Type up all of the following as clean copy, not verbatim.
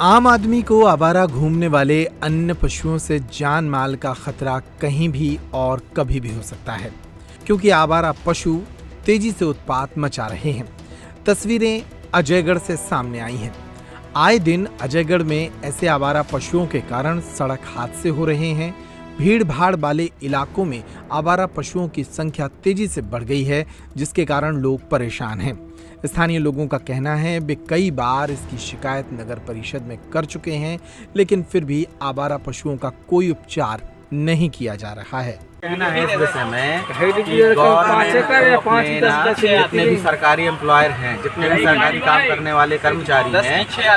आम आदमी को आवारा घूमने वाले अन्य पशुओं से जान माल का खतरा कहीं भी और कभी भी हो सकता है, क्योंकि आवारा पशु तेजी से उत्पात मचा रहे हैं। तस्वीरें अजयगढ़ से सामने आई हैं। आए दिन अजयगढ़ में ऐसे आवारा पशुओं के कारण सड़क हादसे हो रहे हैं। भीड़ भाड़ वाले इलाकों में आवारा पशुओं की संख्या तेजी से बढ़ गई है, जिसके कारण लोग परेशान हैं। स्थानीय लोगों का कहना है वे कई बार इसकी शिकायत नगर परिषद में कर चुके हैं, लेकिन फिर भी आवारा पशुओं का कोई उपचार नहीं किया जा रहा है। कहना है इस विषय में कि गवर्नमेंट जितने भी सरकारी एम्प्लॉयर हैं, जितने भी सरकारी काम करने वाले कर्मचारी हैं,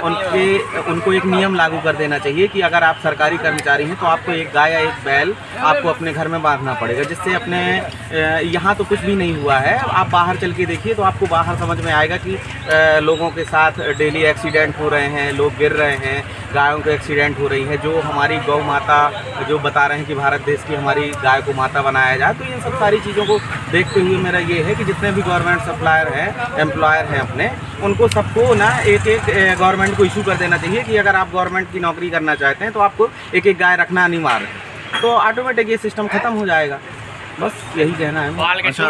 उनको एक नियम लागू कर देना चाहिए कि अगर आप सरकारी कर्मचारी हैं तो आपको एक गाय या एक बैल आपको अपने घर में बांधना पड़ेगा, जिससे अपने यहाँ तो कुछ भी नहीं हुआ है। आप बाहर चल के देखिए तो आपको बाहर समझ में आएगा कि लोगों के साथ डेली एक्सीडेंट हो रहे हैं, लोग गिर रहे हैं, गायों के एक्सीडेंट हो रही है। जो हमारी गौ माता जो बता रहे हैं कि भारत देश की हमारी गाय को माता बनाया जाए, तो इन सब सारी चीज़ों को देखते हुए मेरा ये है कि जितने भी गवर्नमेंट सप्लायर हैं, एम्प्लॉयर हैं अपने, उनको सबको ना एक गवर्नमेंट को इशू कर देना चाहिए कि अगर आप गवर्नमेंट की नौकरी करना चाहते हैं तो आपको एक एक गाय रखना अनिवार्य है, तो ऑटोमेटिक ये सिस्टम खत्म हो जाएगा। बस यही कहना है। अच्छा,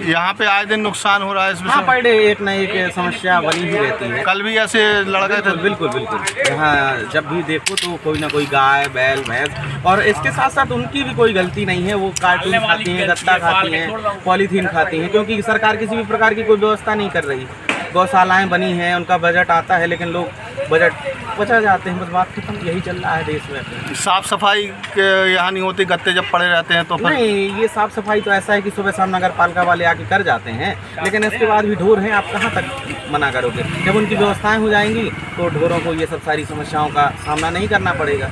यहाँ पे आए दिन नुकसान हो रहा है इसमें? हाँ, पर डे एक न एक समस्या बनी ही रहती है। कल भी ऐसे लड़के थे? बिल्कुल बिल्कुल। यहाँ जब भी देखो तो कोई ना कोई गाय बैल भैंस, और इसके साथ साथ उनकी भी कोई गलती नहीं है। वो कार्टून खाती हैं, गत्ता खाती हैं, पॉलीथीन खाती हैं, क्योंकि सरकार किसी भी प्रकार की कोई व्यवस्था नहीं कर रही। गौशालाएँ बनी हैं, उनका बजट आता है, लेकिन लोग बजट बचा जाते हैं। बस बात खत्म। यही चल रहा है देश में। साफ सफाई के यहाँ नहीं होती, गत्ते जब पड़े रहते हैं तो फिर? नहीं, ये साफ सफाई तो ऐसा है कि सुबह शाम नगर पालिका वाले आके कर जाते हैं, लेकिन इसके बाद भी ढोर हैं, आप कहाँ तक मना करोगे? जब उनकी व्यवस्थाएं हो जाएंगी तो ढोरों को ये सब सारी समस्याओं का सामना नहीं करना पड़ेगा।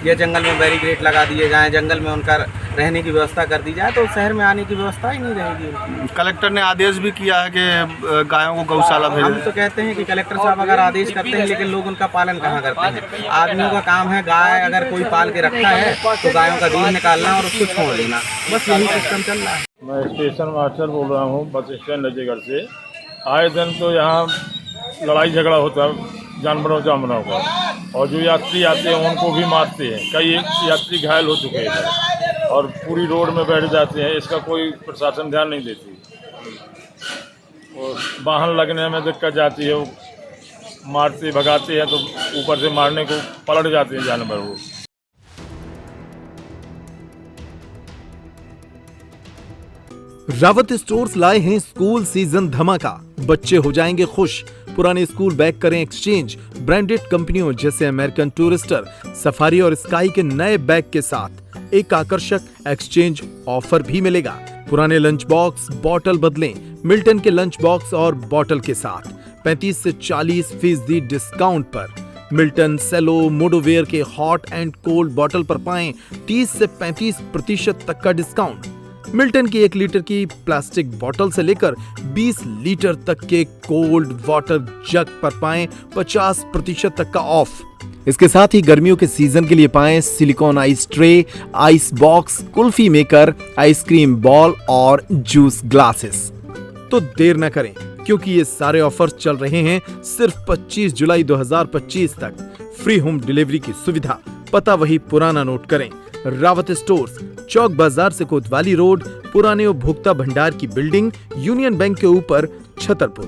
या जंगल में बैरिकेड लगा दिए जाएँ, जंगल में उनका रहने की व्यवस्था कर दी जाए, तो शहर में आने की व्यवस्था ही नहीं रहेगी। कलेक्टर ने आदेश भी किया है कि गायों को गौशाला भेजें। हम तो कहते हैं कि कलेक्टर साहब अगर आदेश करते हैं, लेकिन लोग उनका पालन कहाँ करते हैं। आदमियों का काम है, गाय अगर कोई पाल के रखता है तो गायों का दूध निकालना और उसको छोड़ देना, बस यही सिस्टम चल रहा है। मैं स्टेशन मास्टर बोल रहा हूँ, बस स्टैंड अजयगढ़ से। आए दिन तो यहाँ लड़ाई झगड़ा होता है जानवरों का, और जो यात्री आते हैं उनको भी मारते हैं। कई यात्री घायल हो चुके हैं और पूरी रोड में बैठ जाते हैं। इसका कोई प्रशासन ध्यान नहीं देती, और वाहन लगने में दिक्कत जाती है। वो मारते भगाते हैं तो ऊपर से मारने को पलट जाते हैं जानवर। वो रावत स्टोर्स लाए हैं स्कूल सीजन धमाका। बच्चे हो जाएंगे खुश। पुराने स्कूल बैग करें एक्सचेंज। ब्रांडेड कंपनियों जैसे अमेरिकन टूरिस्टर, सफारी और स्काई के नए बैग के साथ एक आकर्षक एक्सचेंज ऑफर भी मिलेगा। पुराने लंच बॉक्स बॉटल बदलें मिल्टन के लंच बॉक्स और बॉटल के साथ 35 से 40% डिस्काउंट पर। मिल्टन सेलो मोडोवेयर के हॉट एंड कोल्ड बॉटल पर पाएं 30 से 35% तक का डिस्काउंट। मिल्टन की 1 लीटर की प्लास्टिक बोतल से लेकर 20 लीटर तक के कोल्ड वाटर जग पर पाएं 50% तक का ऑफ। इसके साथ ही गर्मियों के सीजन के लिए पाएं silicon ice tray, ice box, kulfi maker, ice cream ball और जूस ग्लासेस। तो देर न करें, क्योंकि ये सारे ऑफर्स चल रहे हैं सिर्फ 25 जुलाई 2025 तक। फ्री होम डिलीवरी की सुविधा। पता वही पुराना नोट करें। रावत स्टोर्स, चौक बाजार से कोतवाली रोड, पुराने उपभोक्ता भंडार की बिल्डिंग, यूनियन बैंक के ऊपर, छतरपुर।